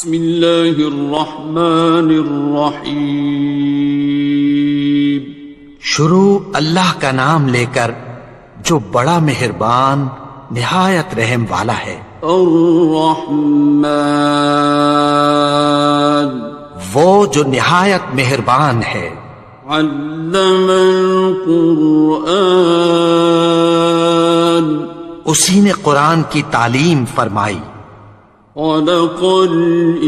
بسم اللہ الرحمن الرحیم. شروع اللہ کا نام لے کر جو بڑا مہربان نہایت رحم والا ہے. الرحمن وہ جو نہایت مہربان ہے. علم القرآن اسی نے قرآن کی تعلیم فرمائی. خلق الانسان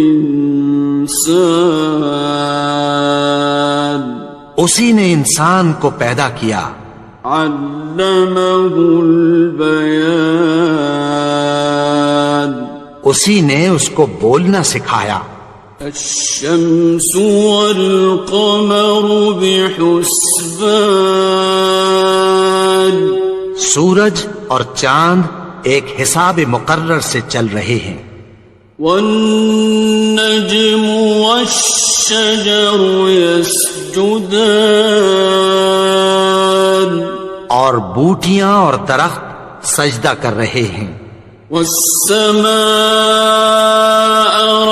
اسی نے انسان کو پیدا کیا. علمہ البیان اسی نے اس کو بولنا سکھایا. الشمس والقمر بحسبان سورج اور چاند ایک حساب مقرر سے چل رہے ہیں. والنجم والشجر يسجدان اور بوٹیاں اور درخت سجدہ کر رہے ہیں. والسماء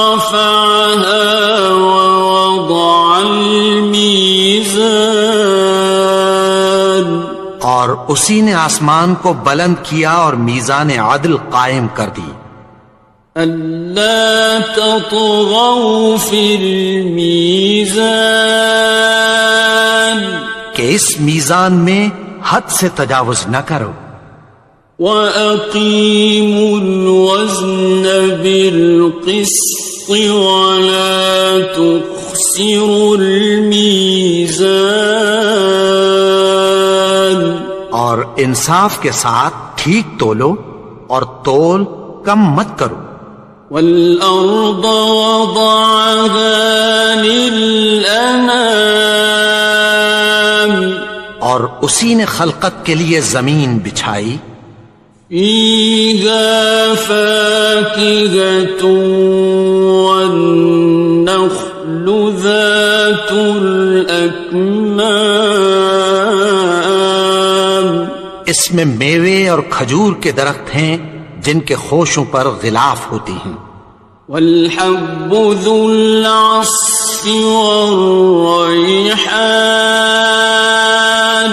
رفعها ووضع الميزان اور اسی نے آسمان کو بلند کیا اور میزان عدل قائم کر دی. ألا تطغوا في الميزان کہ اس میزان میں حد سے تجاوز نہ کرو. وَأَقِيمُوا الْوَزْنَ بِالْقِسْطِ وَلَا تُخْسِرُوا الْمِيزَانَ اور انصاف کے ساتھ ٹھیک تولو اور تول کم مت کرو. وَالْأَرْضَ وَضَعَهَا لِلْأَنَامِ اور اسی نے خلقت کے لیے زمین بچھائی. فِيهَا فَاكِهَةٌ وَالنَّخْلُ ذَاتُ الْأَكْمَامِ اس میں میوے اور کھجور کے درخت ہیں جن کے خوشوں پر غلاف ہوتی ہیں. وَالْحَبُّ ذُو الْعَصْفِ وَالرَّيْحَانِ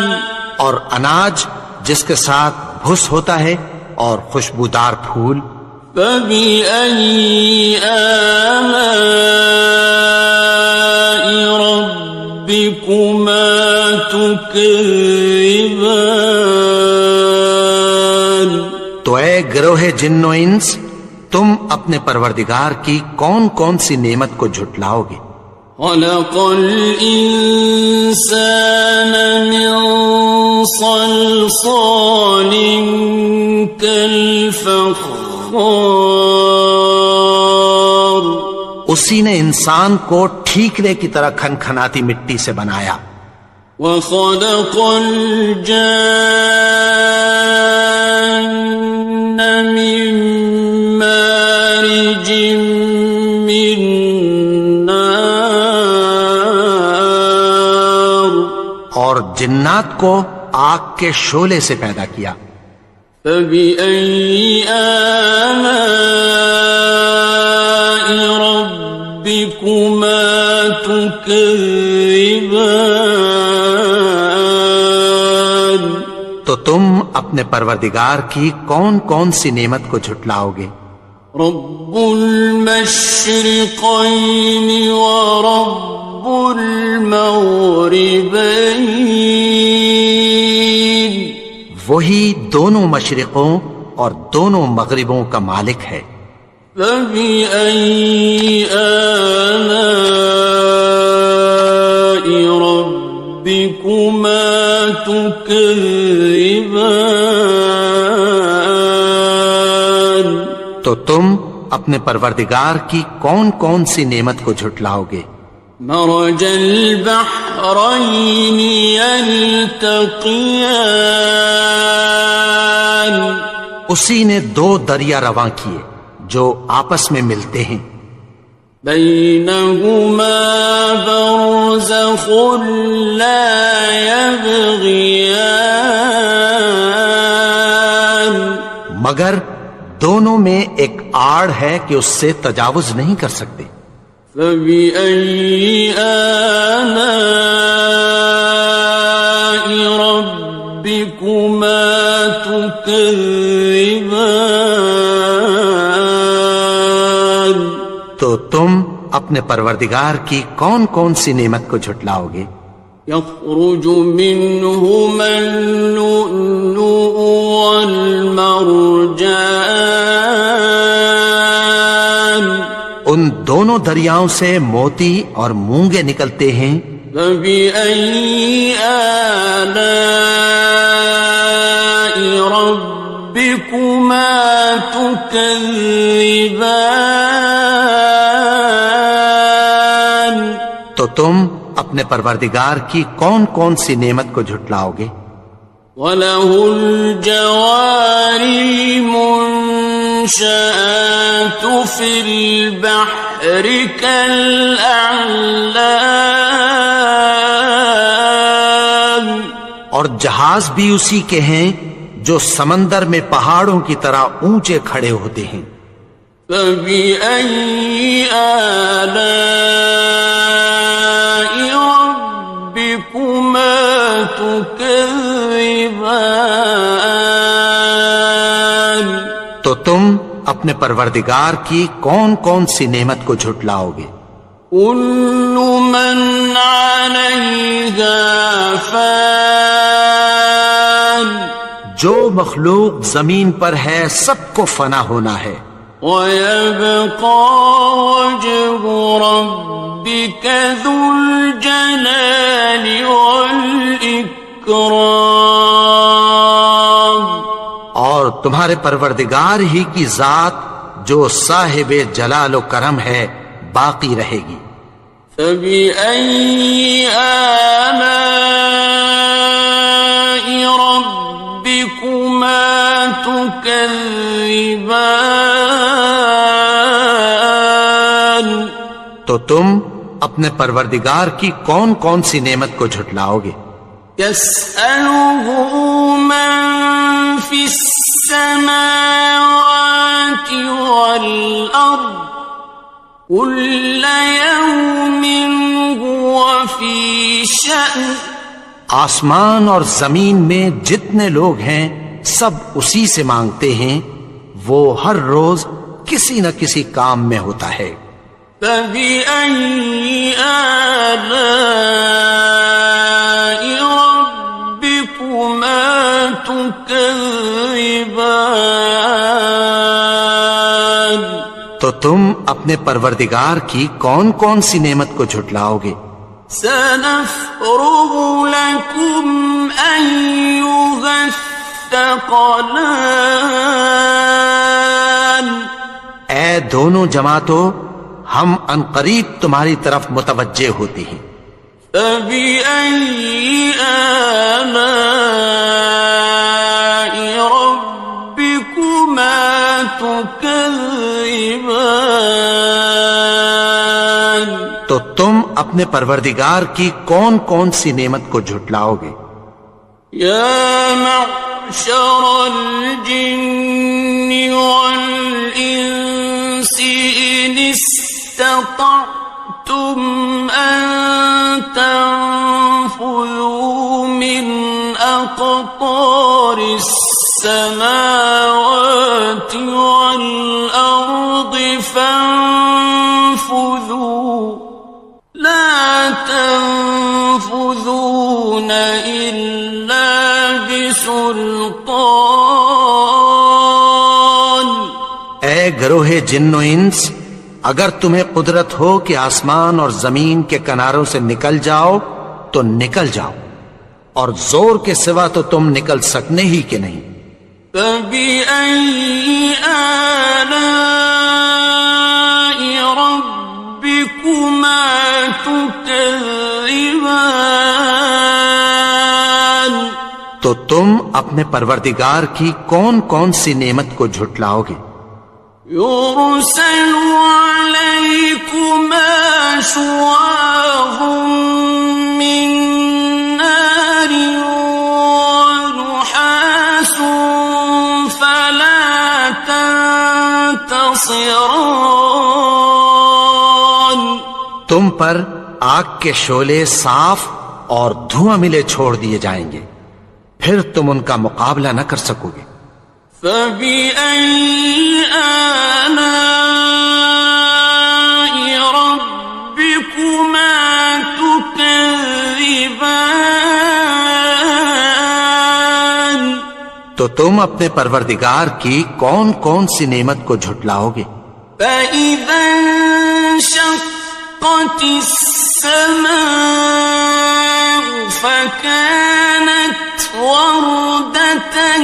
اور اناج جس کے ساتھ بھس ہوتا ہے اور خوشبودار پھول. فَبِأَيِّ آلَاءِ رَبِّكُمَا تُكَذِّبَانِ تو اے گروہ جن و انس تم اپنے پروردگار کی کون کون سی نعمت کو جھٹلاؤ گے. خَلَقَ الْإِنسَانَ مِنْ صَلْصَالٍ كَالْفَخَّارِ اسی نے انسان کو ٹھیکرے کی طرح کھنکھناتی مٹی سے بنایا. وَخَلَقَ الْجَانَّ مِن مَّارِجٍ مِّن نَّارٍ اور جنات کو آگ کے شعلے سے پیدا کیا. فَبِأَيِّ آلَاءِ رَبِّكُمَا تُكَذِّبَانِ تو تم اپنے پروردگار کی کون کون سی نعمت کو جھٹلاؤ گے. رب المشرقین ورب المغربین وہی دونوں مشرقوں اور دونوں مغربوں کا مالک ہے. فَبِأَيِّ آلَاءِ رَبِّكُمَا تُكَذِّبَانِ تو تم اپنے پروردگار کی کون کون سی نعمت کو جھٹلاؤ گے. مرج البحرین یلتقیان اسی نے دو دریا رواں کیے جو آپس میں ملتے ہیں. بینہما برزخ لا یبغیان مگر دونوں میں ایک آڑ ہے کہ اس سے تجاوز نہیں کر سکتے. فبأي آلاء ربكما تكذبان. تو تم اپنے پروردگار کی کون کون سی نعمت کو جھٹلاؤ گے؟ يخرج منهما اللؤلؤ والمرجان. ان دونوں دریاؤں سے موتی اور مونگے نکلتے ہیں. فبأي آلاء ربكما تكذبان. تو تم اپنے پروردگار کی کون کون سی نعمت کو جھٹلاؤ گے؟ وَلَهُ الْجَوَارِ الْمُنشَآتُ فِي الْبَحْرِ كَالْأَعْلَامِ. اور جہاز بھی اسی کے ہیں جو سمندر میں پہاڑوں کی طرح اونچے کھڑے ہوتے ہیں. فَبِأَيِّ آلَاءِ رَبِّكُمَا تُكَذِّبَانِ. تو تم اپنے پروردگار کی کون کون سی نعمت کو جھٹلاؤ گے؟ كُلُّ مَنْ عَلَيْهَا فَانٍ. جو مخلوق زمین پر ہے سب کو فنا ہونا ہے. وَيَبْقَى وَجْهُ رَبِّكَ ذُو الْجَلَالِ وَالْإِكْرَامِ. اور تمہارے پروردگار ہی کی ذات جو صاحب جلال و کرم ہے باقی رہے گی. فَبِأَيِّ آلَاءِ رَبِّكُمَا تُكَذِّبَانِ. تو تم اپنے پروردگار کی کون کون سی نعمت کو جھٹلاؤ گے؟ يَسْأَلُهُ مَن فِي السَّمَاوَاتِ وَالْأَرْضِ كُلَّ يَوْمٍ هُوَ فِي شَأْنٍ. آسمان اور زمین میں جتنے لوگ ہیں سب اسی سے مانگتے ہیں، وہ ہر روز کسی نہ کسی کام میں ہوتا ہے. فَبِأَيِّ آلَاءِ رَبِّكُمَا تُكَذِّبَانِ. تو تم اپنے پروردگار کی کون کون سی نعمت کو جھٹلاؤ گے؟ سَنَفْرُغُ لَكُمْ أَيُّهَ الثَّقَلَانِ. اے دونوں جماعتوں، ہم عنقریب تمہاری طرف متوجہ ہوتے ہیں. فَبِأَيِّ آلَاءِ رَبِّكُمَا تُكَذِّبَانِ. تو تم اپنے پروردگار کی کون کون سی نعمت کو جھٹلاؤ گے؟ يَا مَعْشَرَ الْجِنِّ وَالْإِنسِ إِنِ اسْتَطَعْتُمْ أَن تَنفُذُوا مِنْ أَقْطَارِ السَّمَاوَاتِ وَالْأَرْضِ فَانفُذُوا لَا تَنفُذُونَ إِلَّا بِسُلْطَانٍ. اے گروہ جن و انس، اگر تمہیں قدرت ہو کہ آسمان اور زمین کے کناروں سے نکل جاؤ تو نکل جاؤ، اور زور کے سوا تو تم نکل سکنے ہی کہ نہیں. فَبِأَيِّ آلَاءِ رَبِّكُمَا تُكَذِّبَانِ. تو تم اپنے پروردگار کی کون کون سی نعمت کو جھٹلاؤ گے؟ يُرْسَلُ عَلَيْكُمَا شُوَاظٌ مِّن نَّارٍ وَنُحَاسٌ فَلَا تَنْتَصِرَانِ. تم پر آگ کے شعلے صاف اور دھواں ملے چھوڑ دیے جائیں گے، پھر تم ان کا مقابلہ نہ کر سکو گے۔ فَبِأَيِّ آلَاءِ رَبِّكُمَا تُكَذِّبَانِ؟ تو تم اپنے پروردگار کی کون کون سی نعمت کو جھٹلاؤ گے؟ فَإِذَا انشَقَّتِ السَّمَاءُ فَكَانَتْ وَرْدَةً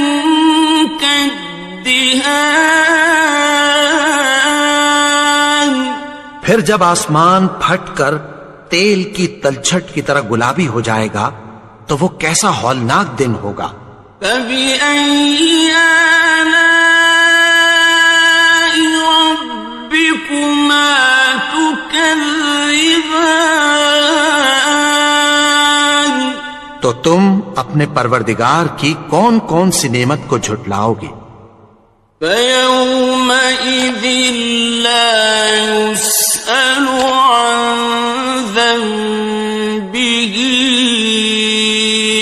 كَالدِّهَانِ، پھر جب آسمان پھٹ کر تیل کی تلچھٹ کی طرح گلابی ہو جائے گا تو وہ کیسا ہولناک دن ہوگا۔ فَبِأَيِّ آلَاءِ رَبِّكُمَا تُكَذِّبَانِ؟ تو تم اپنے پروردگار کی کون کون سی نعمت کو جھٹلاؤ گے؟ فَيَوْمَئِذٍ لَا يُسْأَلُ عَنْ ذَنبِهِ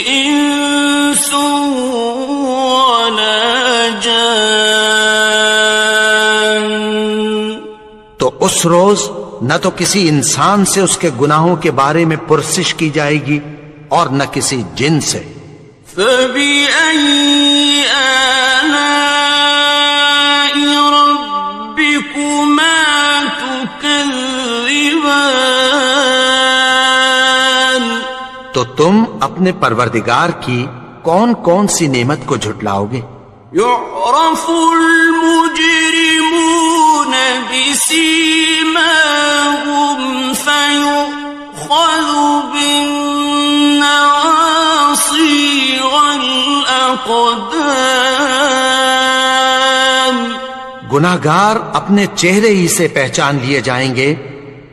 إِنسٌ وَلَا جَانٌ۔ تو اس روز نہ تو کسی انسان سے اس کے گناہوں کے بارے میں پرسش کی جائے گی اور نہ کسی جن سے۔ فَبِأَيِّ آلَاءِ رَبِّكُمَا تُكَذِّبَانِ؟ تو تم اپنے پروردگار کی کون کون سی نعمت کو جھٹلاؤ گے؟ يُعْرَفُ الْمُجْرِمُونَ بِسِيمَاهُمْ فَيُؤْخَذُ بِالنَّوَاصِي وَالْأَقْدَامِ۔ گناہگار اپنے چہرے ہی سے پہچان لیے جائیں گے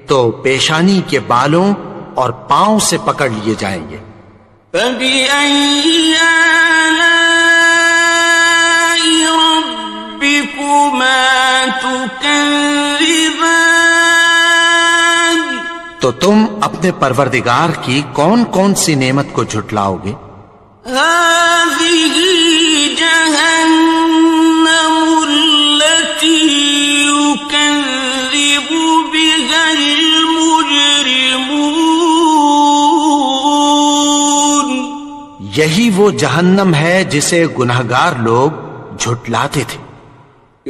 تو پیشانی کے بالوں اور پاؤں سے پکڑ لیے جائیں گے۔ فَبِأَيِّ آلَاءِ رَبِّكُمَا تُكَذِّبَانِ؟ تو تم اپنے پروردگار کی کون کون سی نعمت کو جھٹلاؤ گے؟ هَٰذِهِ جَهَنَّمُ الَّتِي يُكَذِّبُ بِهَا الْمُجْرِمُونَ۔ یہی وہ جہنم ہے جسے گناہگار لوگ جھٹلاتے تھے۔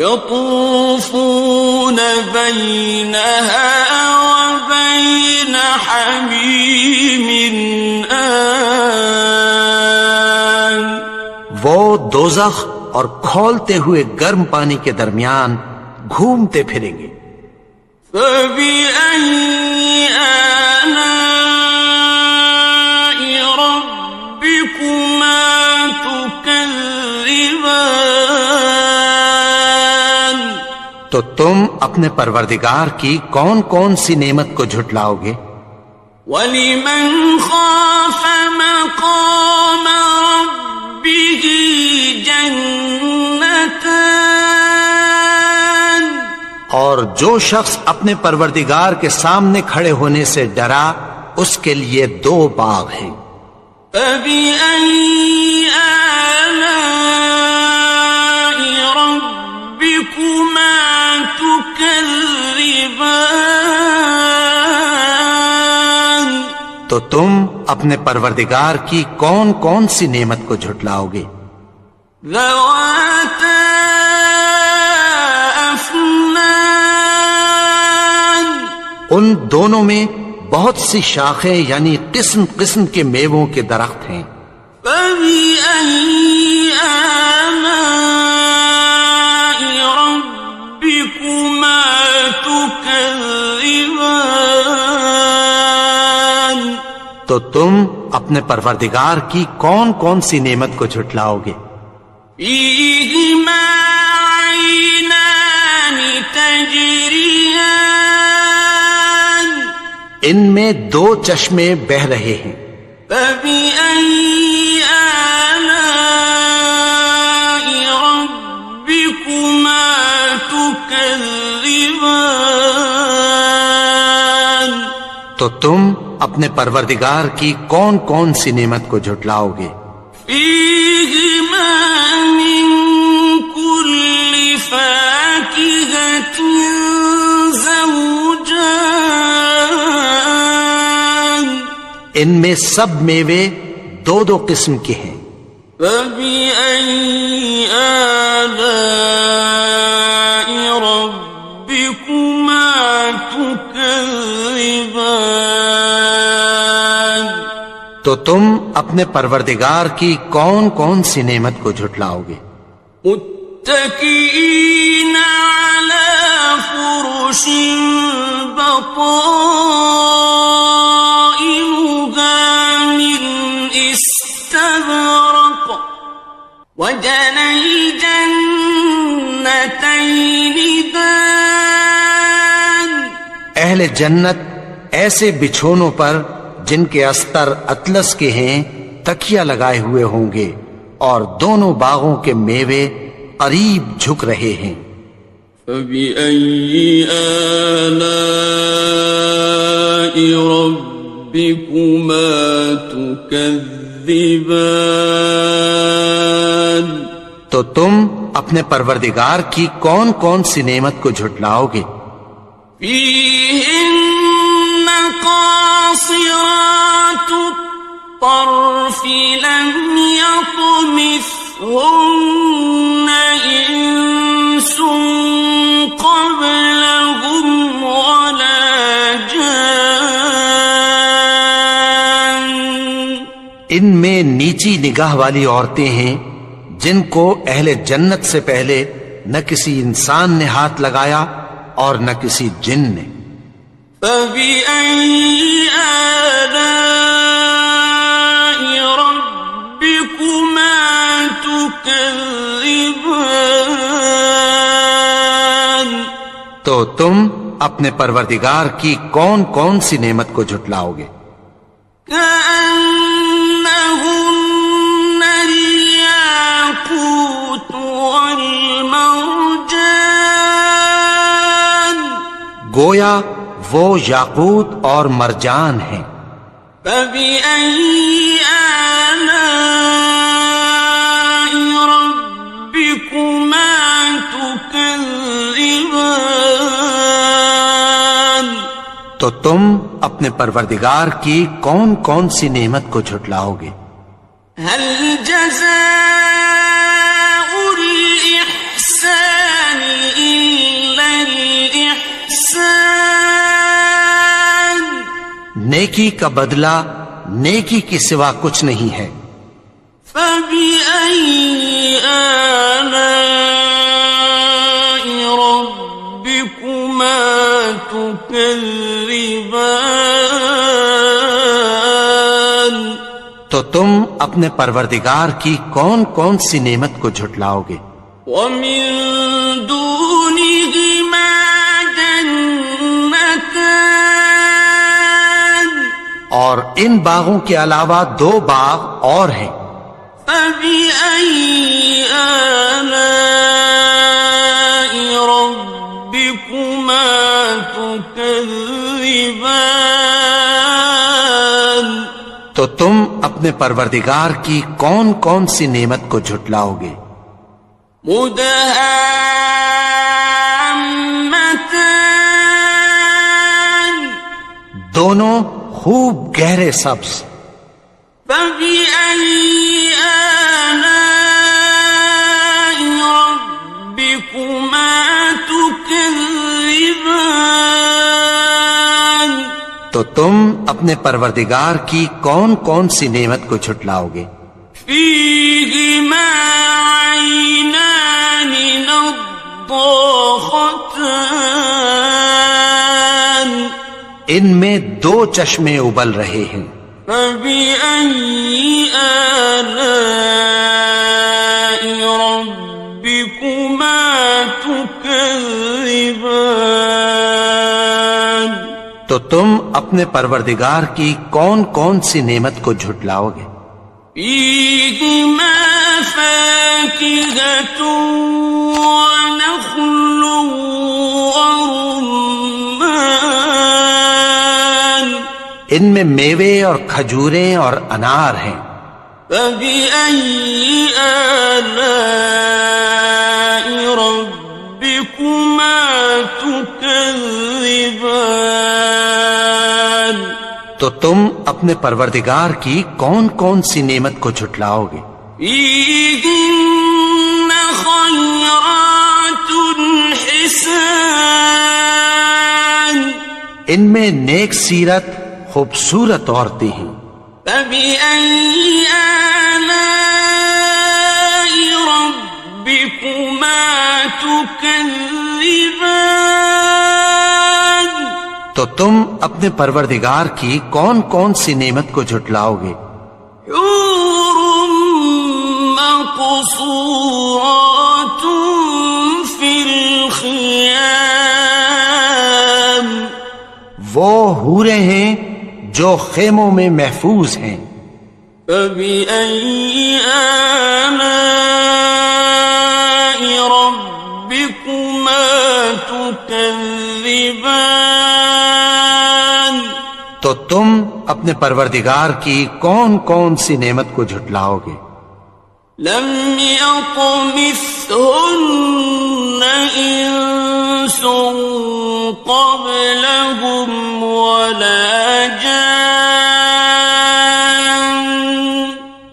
يَطُوفُونَ بَيْنَهَا وَبَيْنَ حَمِيمٍ آنٍ۔ وہ دوزخ اور کھولتے ہوئے گرم پانی کے درمیان گھومتے پھریں گے۔ فَبِأَيِّ آلَاءِ رَبِّكُمَا تُكَذِّبَانِ؟ تو تم اپنے پروردگار کی کون کون سی نعمت کو جھٹلاؤ گے؟ وَلِمَنْ خَافَ مَقَامَ رَبِّهِ جَنَّتَانِ؟ اور جو شخص اپنے پروردگار کے سامنے کھڑے ہونے سے ڈرا اس کے لیے دو باغ ہیں۔ فَبِأَيِّ آلَاءِ رَبِّكُمَا تُكَذِّبَانِ؟ تو تم اپنے پروردگار کی کون کون سی نعمت کو جھٹلاؤ گے؟ ذَوَاتَا أَفْنَانٍ؟ ان دونوں میں بہت سی شاخیں یعنی قسم قسم کے میووں کے درخت ہیں۔ فَبِأَيِّ آلَاءِ رَبِّكُمَا تُكَذِّبَانِ؟ تو تم اپنے پروردگار کی کون کون سی نعمت کو جھٹلاؤ گے؟ فِيهِمَا عَيْنَانِ تَجْرِيَانِ؟ ان میں دو چشمے بہہ رہے ہیں۔ فَبِأَيِّ آلَاءِ رَبِّكُمَا تُكَذِّبَانِ؟ تو تم اپنے پروردگار کی کون کون سی نعمت کو جھٹلاؤ گے؟ فیہما من کل فاکہۃ زوجان، ان میں سب میوے دو دو قسم کے ہیں۔ فبأي آلاء ربكما تكذبان، تو تم اپنے پروردگار کی کون کون سی نعمت کو جھٹلاؤ گے؟ متكئين على فرش بطائنها من استبرق، وجنى الجنتين دان، اہل جنت ایسے بچھونوں پر جن کے استر اطلس کے ہیں تکیہ لگائے ہوئے ہوں گے، اور دونوں باغوں کے میوے قریب جھک رہے ہیں۔ فبأي آلاء ربكما تكذبان، تو تم اپنے پروردگار کی کون کون سی نعمت کو جھٹلاؤ گے؟ فيهن قاصرات الطرف لم يطمثهن إنس قبلهم ولا جان، ان میں نیچی نگاہ والی عورتیں ہیں جن کو اہل جنت سے پہلے نہ کسی انسان نے ہاتھ لگایا اور نہ کسی جن نے۔ فبأي آلاء ربكما تكذبان، تو تم اپنے پروردگار کی کون کون سی نعمت کو جھٹلاؤ گے؟ كأنهن الياقوت والمرجان، گویا وہ یاقوت اور مرجان ہیں۔ فبأي آلاء ربكما تكذبان، تو تم اپنے پروردگار کی کون کون سی نعمت کو جھٹلاؤ گے؟ هل جزاء الإحسان إلا الإحسان، نیکی کا بدلہ نیکی کے سوا کچھ نہیں ہے۔ فبأي آلاء ربكما تكذبان، تو تم اپنے پروردگار کی کون کون سی نعمت کو جھٹلاؤ گے؟ ومن دونهما جنتان، اور ان باغوں کے علاوہ دو باغ اور ہیں۔ فبأي آلاء ربكما تكذبان، تو تم اپنے پروردگار کی کون کون سی نعمت کو جھٹلاؤ گے؟ مدهامتان، دونوں خوب گہرے سبز۔ فبأي آلاء ربكما تكذبان، تو تم اپنے پروردگار کی کون کون سی نعمت کو جھٹلاؤ گے؟ فيهما عينان نضاختان، ان میں دو چشمے ابل رہے ہیں۔ فبأي آلاء ربكما تكذبان، تو تم اپنے پروردگار کی کون کون سی نعمت کو جھٹلاؤ گے؟ فيهما فاكهة ونخل ورمان، ان میں میوے اور کھجوریں اور انار ہیں۔ فبأي آلاء ربكما تكذبان؟ تو تم اپنے پروردگار کی کون کون سی نعمت کو جھٹلاؤ گے؟ فيهن خيرات حسان، ان میں نیک سیرت خوبصورت عورتیں ہیں۔ فبأي آلاء ربكما تكذبان؟ تو تم اپنے پروردگار کی کون کون سی نعمت کو جھٹلاؤ گے؟ حور مقصورات في الخيام، وہ حوریں ہیں جو خیموں میں محفوظ ہیں۔ فبأي آلاء ربكما تكذبان؟ تو تم اپنے پروردگار کی کون کون سی نعمت کو جھٹلاؤ گے؟ لم يطمثهن إنس قبلهم ولا جان،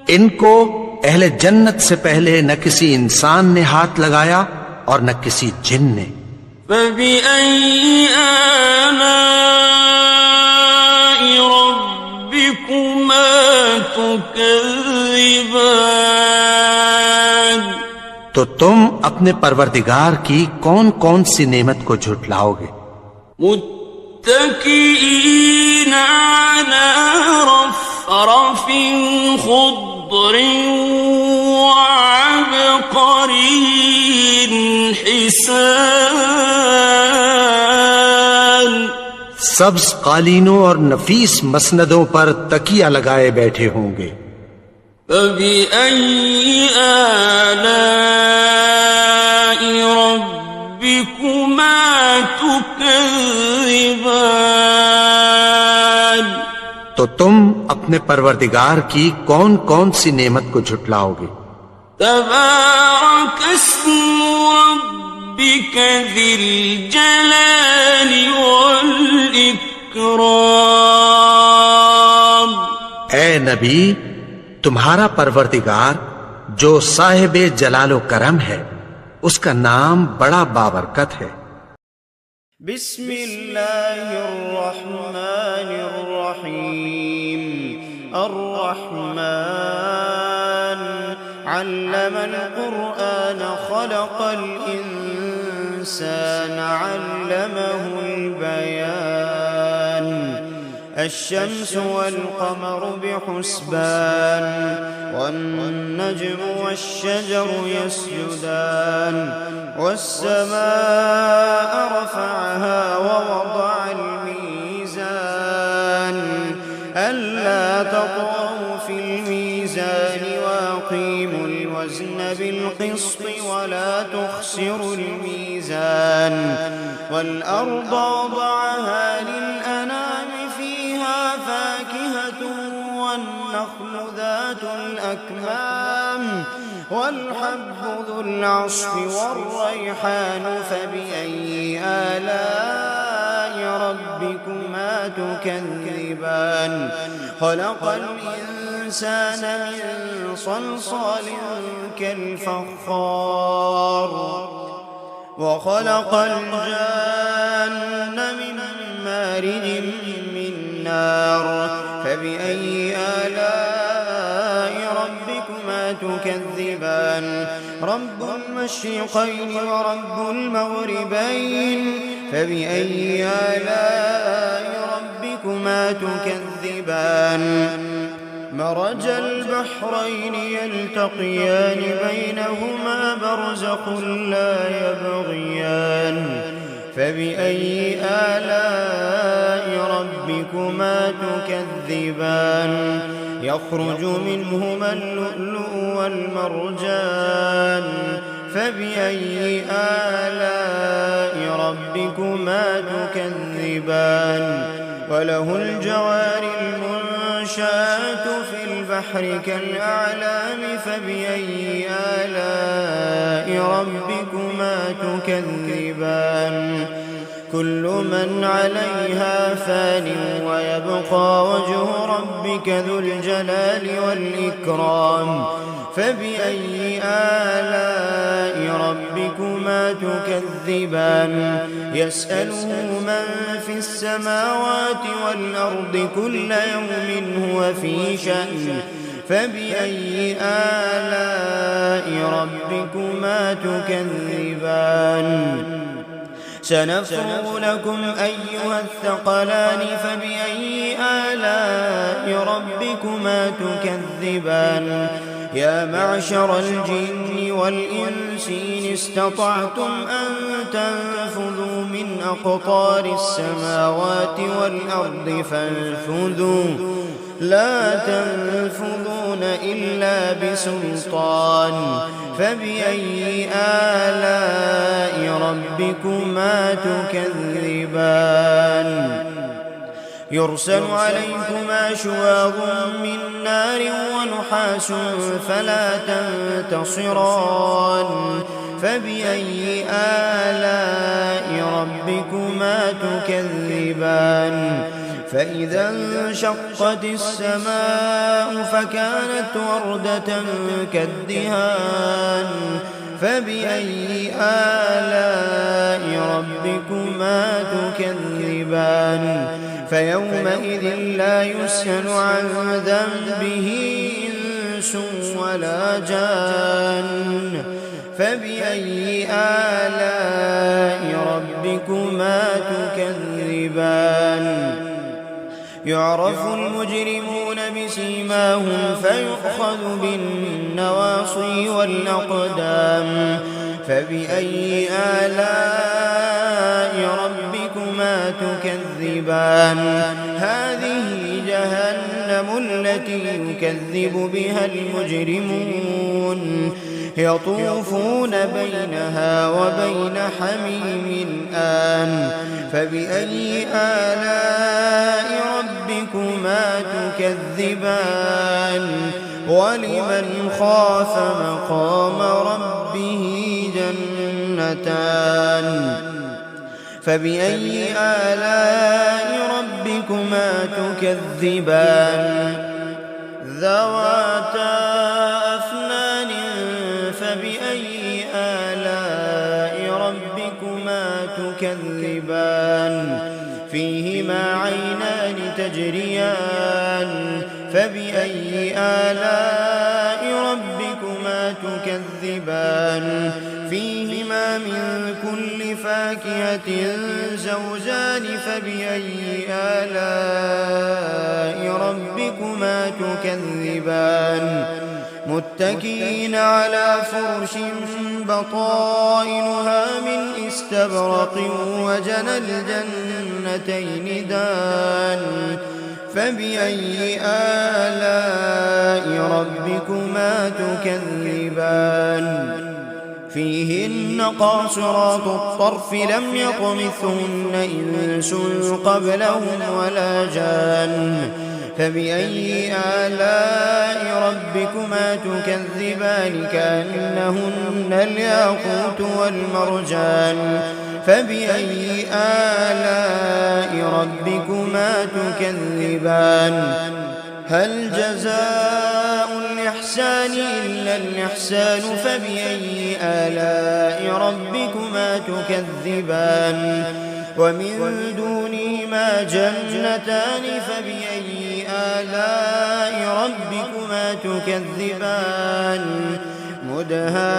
ان کو اہل جنت سے پہلے نہ کسی انسان نے ہاتھ لگایا اور نہ کسی جن نے۔ فبأي آلاء ربكما تكذبان؟ تو تم اپنے پروردگار کی کون کون سی نعمت کو جھٹلاؤ گے؟ متكئين على رفرف خضر وعبقري حسان، سبز قالینوں اور نفیس مسندوں پر تکیہ لگائے بیٹھے ہوں گے۔ فبأي آلاء ربكما تكذبان؟ تو تم اپنے پروردگار کی کون کون سی نعمت کو جھٹلاؤ گے؟ تبارك اسم ربك ذي الجلال والإكرام۔ اے نبی، تمہارا پروردگار جو صاحب جلال و کرم ہے، اس کا نام بڑا بابرکت ہے۔ بسم اللہ الرحمن الرحیم۔ الرحمن علم القرآن خلق الإنسان علمه البيان، الشمس والقمر بحسبان، والنجم والشجر يسجدان، والسماء رفعها ووضع الميزان، ألا تطغوا في الميزان وأقيموا الوزن بالقسط ولا تخسروا الميزان، والأرض وضعها للأنام فيها فاكهة والنخل ذات الأكمام والحب ذو العصف والريحان، فبأي آلاء ربكما تكذبان؟ خلق الإنسان من صلصال كالفخار، وخلق الجان من مارج من نار، فبأي آلاء ربكما تكذبان؟ رب المشرقين ورب المغربين، فبأي آلاء ربكما تكذبان؟ مرج البحرين يلتقيان بينهما برزخ لا يبغيان، فبأي آلاء ربكما تكذبان؟ يخرج منهما اللؤلؤ والمرجان، فبأي آلاء ربكما تكذبان وله الجوار المنشآت في البحر كالأعلام فبأي آلاء ربكما تكذبان كل من عليها فان ويبقى وجه ربك ذو الجلال والإكرام فبأي آلاء ربكما تكذبان يسأله من في السماوات والأرض كل يوم هو في شأن فبأي آلاء ربكما تكذبان سنفرغ لكم أيها الثقلان فبأي آلاء ربكما تكذبان يا معشر الجن والإنس إن استطعتم أن تنفذوا من أقطار السماوات والأرض فانفذوا لا تنفذون إلا بسلطان فبأي آلاء ربكما تكذبان يرسل عليكما شواظ من نار ونحاس فلا تنتصران فبأي آلاء ربكما تكذبان فإذا انشقت السماء فكانت وردة كالدهان فبأي آلاء ربكما تكذبان فيومئذ لا يسأل عن ذنبه إنس ولا جان فبأي آلاء ربكما تكذبان يعرف المجرمون بسيماهم فيؤخذ بالنواصي والأقدام فبأي آلاء ربكما تكذبان هذه جهنم التي يكذب بها المجرمون يطوفون بينها وبين حميم آن فبأي آلاء ربكما تكذبان ولمن خاف مقام ربه جنتان فبأي آلاء ربكما تكذبان ذواتا أفنان فبأي آلاء ربكما تكذبان فيهما عينان تجريان فبأي آلاء ربكما تكذبان فيهما من كل فاكهة زوجان فبأي آلاء ربكما تكذبان متكئين على فرش بطائنها من استبرق وجنى الجنتين دان فبأي آلاء ربكما تكذبان فيهن قاصرات الطرف لم يطمثهن إنس قبلهم ولا جان فبأي آلاء ربكما تكذبان كأنهن الياقوت والمرجان فبأي آلاء ربكما تكذبان هل جزاء الإحسان إلا الإحسان فبأي آلاء ربكما تكذبان ومن دونهما جنتان فبأي آلاء ربكما تكذبان مدهامتان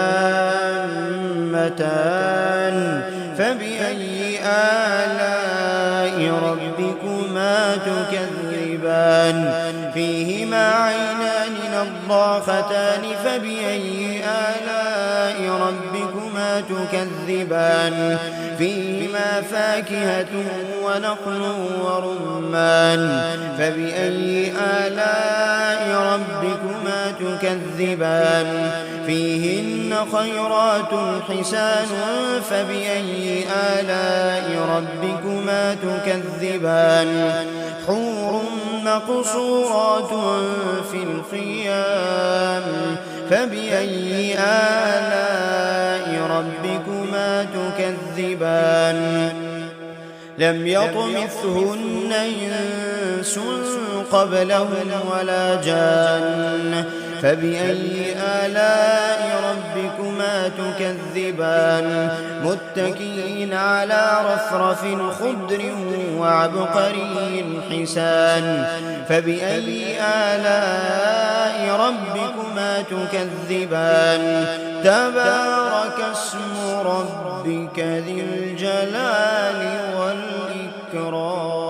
فبأي آلاء ربكما تكذبان فيهما عينان نضاختان فبأي آلاء ربكما تكذبان فيهما فاكهة ونخل ورمان فبأي آلاء ربكما تكذبان فيهن خيرات حسان فبأي آلاء ربكما تكذبان حور مقصورات في الخيام فبأي آلاء ربكما تكذبان لم يطمثهن إنس قبلهم ولا جان فبأي آلاء ربكما تكذبان متكئين على رفرف خضر وعبقري حسان فبأي آلاء ربكما تكذبان تبارك اسم ربك ذي الجلال والإكرام